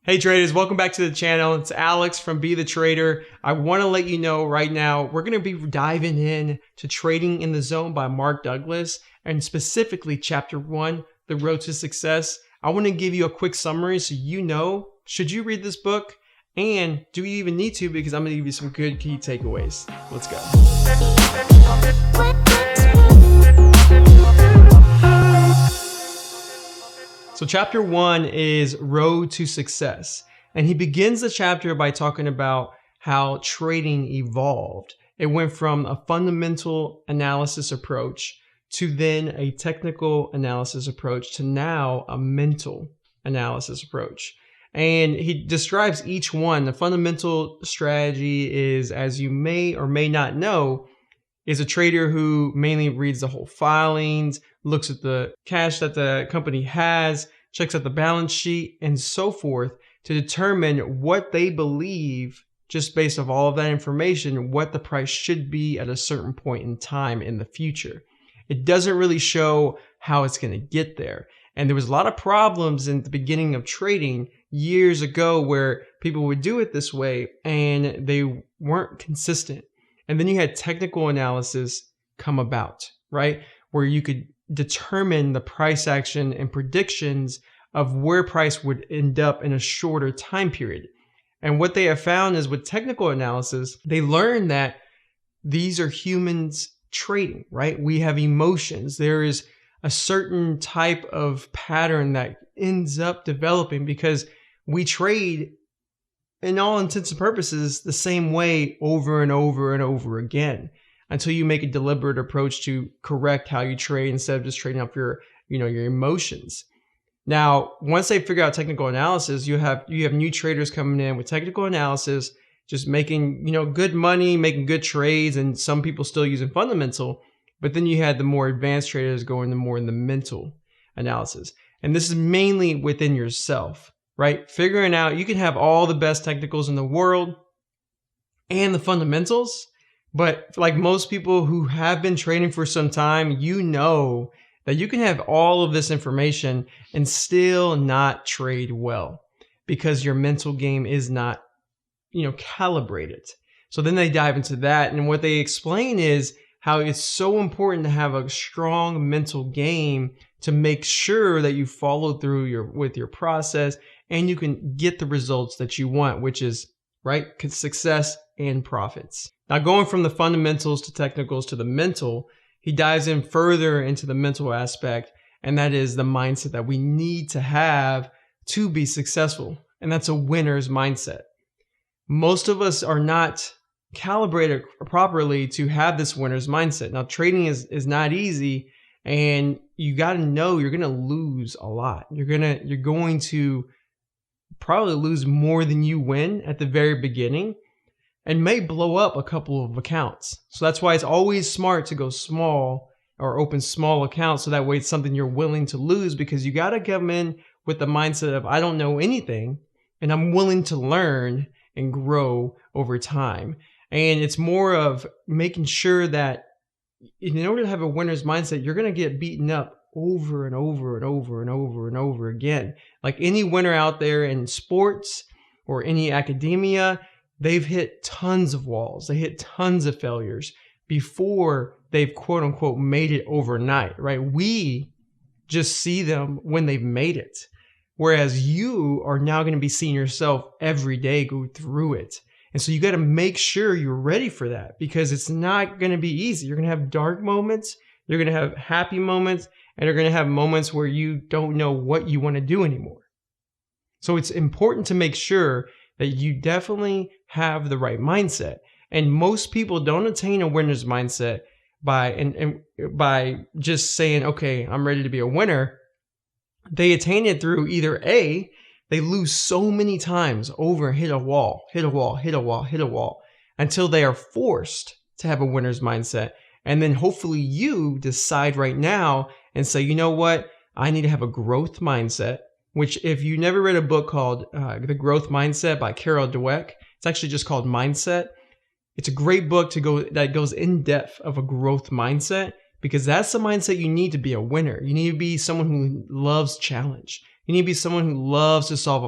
Hey traders, welcome back to the channel. It's Alex from Be The Trader. I want to let you know right now, we're going to be diving in to Trading in the Zone by Mark Douglas, and specifically Chapter 1, The Road to Success. I want to give you a quick summary so you know, should you read this book? And do you even need to? Because I'm going to give you some good key takeaways. Let's go. So chapter 1 is Road to Success. And he begins the chapter by talking about how trading evolved. It went from a fundamental analysis approach to then a technical analysis approach to now a mental analysis approach. And he describes each one. The fundamental strategy is, as you may or may not know, is a trader who mainly reads the whole filings, looks at the cash that the company has, checks out the balance sheet, and so forth to determine what they believe, just based off all of that information, what the price should be at a certain point in time in the future. It doesn't really show how it's going to get there. And there was a lot of problems in the beginning of trading years ago where people would do it this way and they weren't consistent. And then you had technical analysis come about, right? Where you could determine the price action and predictions of where price would end up in a shorter time period. And what they have found is with technical analysis, they learned that these are humans trading, right? We have emotions. There is a certain type of pattern that ends up developing because we trade, in all intents and purposes, the same way over and over and over again until you make a deliberate approach to correct how you trade instead of just trading off your emotions. Now, once they figure out technical analysis, you have new traders coming in with technical analysis, just making good money, making good trades, and some people still using fundamental. But then you had the more advanced traders going more in the mental analysis, and this is mainly within yourself. Right? Figuring out, you can have all the best technicals in the world and the fundamentals, but like most people who have been trading for some time, you know that you can have all of this information and still not trade well because your mental game is not, calibrated. So then they dive into that, and what they explain is how it's so important to have a strong mental game to make sure that you follow through with your process and you can get the results that you want, which is, right, success and profits. Now, going from the fundamentals to technicals to the mental, he dives in further into the mental aspect, and that is the mindset that we need to have to be successful, and that's a winner's mindset. Most of us are not calibrated properly to have this winner's mindset. Now, trading is not easy, and you got to know you're going to lose a lot. You're going to probably lose more than you win at the very beginning and may blow up a couple of accounts. So that's why it's always smart to go small or open small accounts, so that way it's something you're willing to lose, because you got to come in with the mindset of, I don't know anything and I'm willing to learn and grow over time. And it's more of making sure that in order to have a winner's mindset, you're going to get beaten up over and over and over and over and over again. Like any winner out there in sports or any academia, they've hit tons of walls. They hit tons of failures before they've quote unquote made it overnight, right? We just see them when they've made it. Whereas you are now going to be seeing yourself every day go through it. And so you got to make sure you're ready for that, because it's not going to be easy. You're going to have dark moments, you're going to have happy moments, and you're going to have moments where you don't know what you want to do anymore. So it's important to make sure that you definitely have the right mindset. And most people don't attain a winner's mindset by just saying, okay, I'm ready to be a winner. They attain it through either A, they lose so many times over and hit a wall, until they are forced to have a winner's mindset. And then hopefully you decide right now and say, you know what? I need to have a growth mindset, which if you never read a book called The Growth Mindset by Carol Dweck, it's actually just called Mindset. It's a great book that goes in depth of a growth mindset, because that's the mindset you need to be a winner. You need to be someone who loves challenge. You need to be someone who loves to solve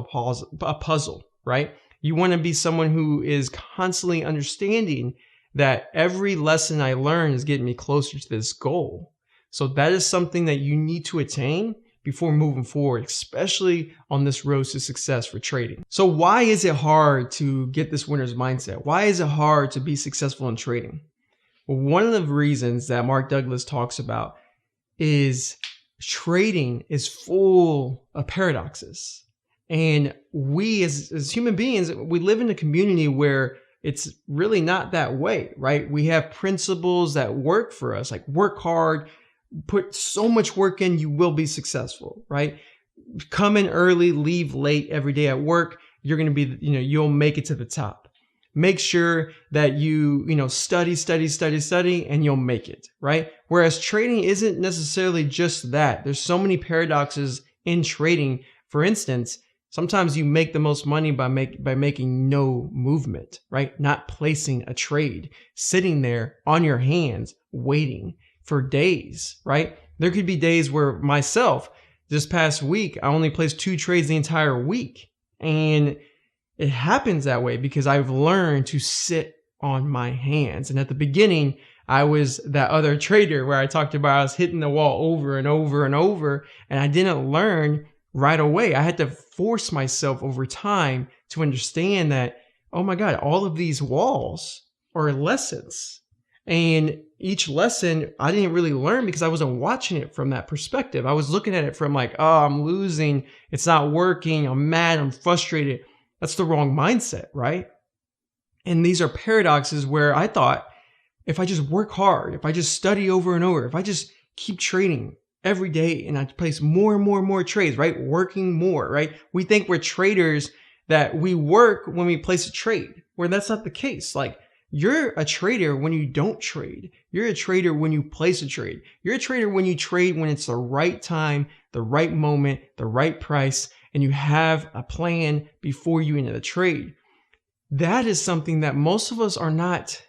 a puzzle, right? You want to be someone who is constantly understanding that every lesson I learn is getting me closer to this goal. So that is something that you need to attain before moving forward, especially on this road to success for trading. So why is it hard to get this winner's mindset? Why is it hard to be successful in trading? Well, one of the reasons that Mark Douglas talks about is trading is full of paradoxes. And we as human beings, we live in a community where it's really not that way, right? We have principles that work for us, like work hard, put so much work in, you will be successful, right? Come in early, leave late every day at work. You're going to be, you'll make it to the top. Make sure that you study, and you'll make it, right? Whereas trading isn't necessarily just that. There's so many paradoxes in trading. For instance, sometimes you make the most money by making no movement, right? Not placing a trade, sitting there on your hands, waiting for days, right? There could be days where myself, this past week, I only placed 2 trades the entire week. And it happens that way because I've learned to sit on my hands. And at the beginning, I was that other trader where I talked about I was hitting the wall over and over and over, and I didn't learn right away. I had to force myself over time to understand that, oh my God, all of these walls are lessons. And each lesson I didn't really learn because I wasn't watching it from that perspective. I was looking at it from like, oh, I'm losing. It's not working. I'm mad. I'm frustrated. That's the wrong mindset, right? And these are paradoxes where I thought if I just work hard, if I just study over and over, if I just keep trading every day and I place more and more trades, right? Working more, right? We think we're traders, that we work when we place a trade, where that's not the case. Like, you're a trader when you don't trade. You're a trader when you place a trade. You're a trader when you trade when it's the right time, the right moment, the right price, and you have a plan before you enter the trade. That is something that most of us are not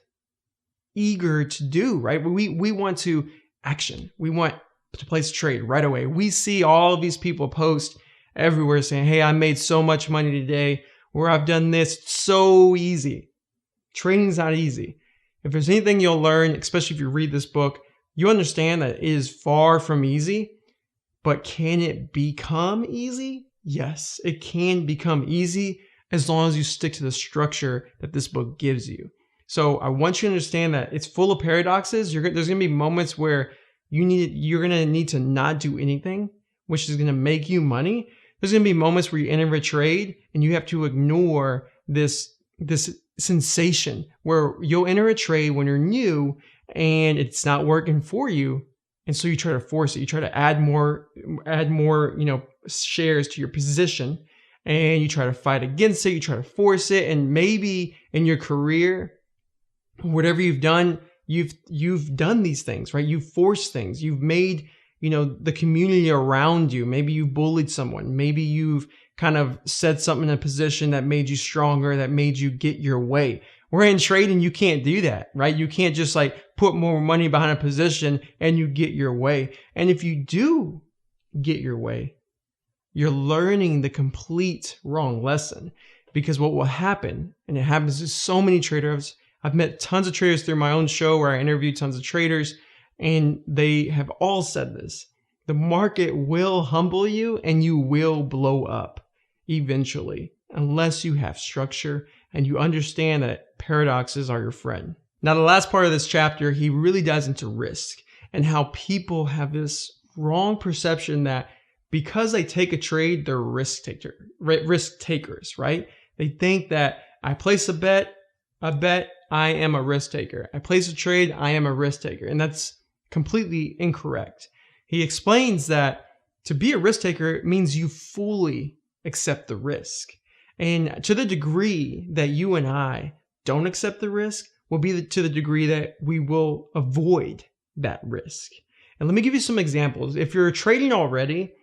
eager to do, right? We want to action. We want to place a trade right away. We see all of these people post everywhere saying, hey, I made so much money today, or I've done this. It's so easy. Trading's not easy. If there's anything you'll learn, especially if you read this book, you understand that it is far from easy. But can it become easy? Yes, it can become easy as long as you stick to the structure that this book gives you. So I want you to understand that it's full of paradoxes. There's going to be moments where you're going to need to not do anything, which is going to make you money. There's going to be moments where you enter a trade and you have to ignore this sensation where you'll enter a trade when you're new and it's not working for you. And so you try to force it. You try to add more, shares to your position, and you try to fight against it. You try to force it. And maybe in your career, whatever you've done, you've done these things, right? You've forced things. You've made, the community around you. Maybe you've bullied someone. Maybe you've kind of said something in a position that made you stronger, that made you get your way. We're in trading, you can't do that, right? You can't just like put more money behind a position and you get your way. And if you do get your way, you're learning the complete wrong lesson, because what will happen, and it happens to so many traders, I've met tons of traders through my own show where I interview tons of traders, and they have all said this: the market will humble you and you will blow up eventually, unless you have structure and you understand that paradoxes are your friend. Now, the last part of this chapter, he really dives into risk and how people have this wrong perception that because they take a trade, they're risk takers, right? They think that I place a bet, I am a risk taker. I place a trade, I am a risk taker. And that's completely incorrect. He explains that to be a risk taker means you fully accept the risk. And to the degree that you and I don't accept the risk will be to the degree that we will avoid that risk. And let me give you some examples. If you're trading already,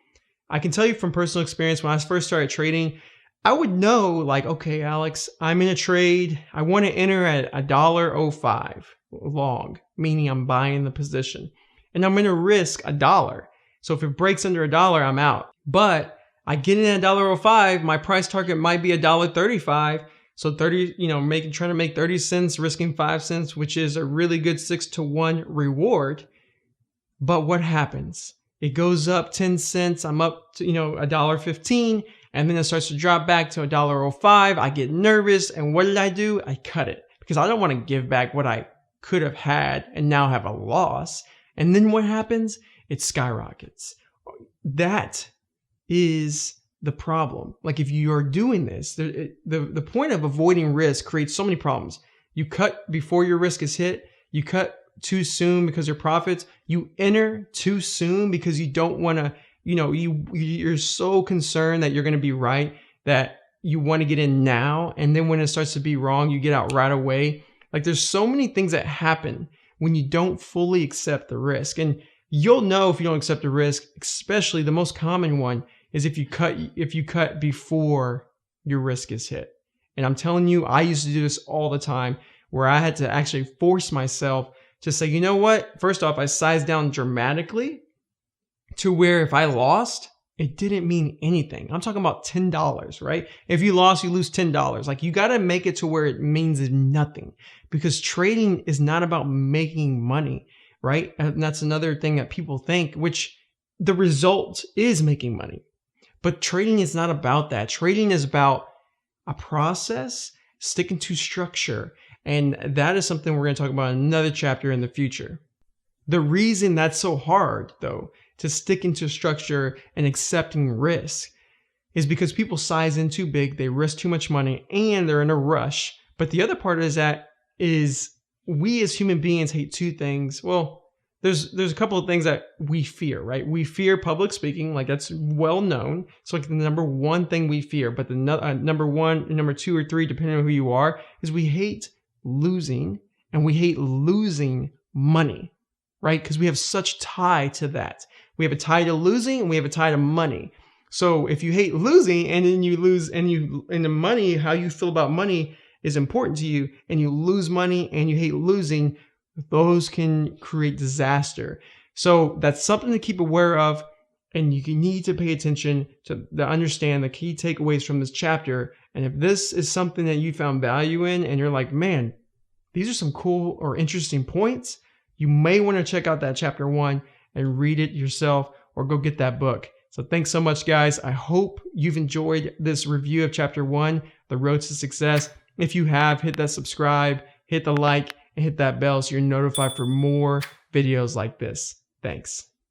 I can tell you from personal experience, when I first started trading, I would know like, okay, Alex, I'm in a trade. I want to enter at $1.05 long, meaning I'm buying the position. And I'm going to risk $1. So if it breaks under $1, I'm out. But I get in at $1.05, my price target might be $1.35. So 30, trying to make 30 cents, risking 5 cents, which is a really good 6-to-1 reward. But what happens? It goes up 10 cents. I'm up to, $1.15, and then it starts to drop back to $1.05. I get nervous. And what did I do? I cut it because I don't want to give back what I could have had and now have a loss. And then what happens? It skyrockets. That is the problem. Like if you are doing this, the point of avoiding risk creates so many problems. You cut before your risk is hit. You cut too soon because your profits. You enter too soon because you don't want to, you're so concerned that you're going to be right that you want to get in now. And then when it starts to be wrong, you get out right away. Like there's so many things that happen when you don't fully accept the risk. And you'll know if you don't accept the risk, especially the most common one is if you cut before your risk is hit. And I'm telling you, I used to do this all the time where I had to actually force myself to say, you know what? First off, I sized down dramatically to where if I lost, it didn't mean anything. I'm talking about $10, right? If you lost, you lose $10. Like you got to make it to where it means nothing because trading is not about making money, right? And that's another thing that people think, which the result is making money. But trading is not about that. Trading is about a process, sticking to structure. And that is something we're going to talk about in another chapter in the future. The reason that's so hard, though, to stick into structure and accepting risk is because people size in too big, they risk too much money, and they're in a rush. But the other part is we as human beings hate two things. Well, there's a couple of things that we fear, right? We fear public speaking, like that's well known. It's like the number one thing we fear. But the number one, number two, or three, depending on who you are, is we hate losing, and we hate losing money, right? Because we have such tie to that. We have a tie to losing, and we have a tie to money. So if you hate losing, and then you lose, and the money, how you feel about money is important to you, and you lose money, and you hate losing, those can create disaster. So that's something to keep aware of, and you need to pay attention to understand the key takeaways from this chapter. And if this is something that you found value in, and you're like, man, these are some cool or interesting points, you may want to check out that chapter 1 and read it yourself, or go get that book. So thanks so much, guys. I hope you've enjoyed this review of chapter 1, The Road to Success. If you have, hit that subscribe, hit the like, and hit that bell so you're notified for more videos like this. Thanks.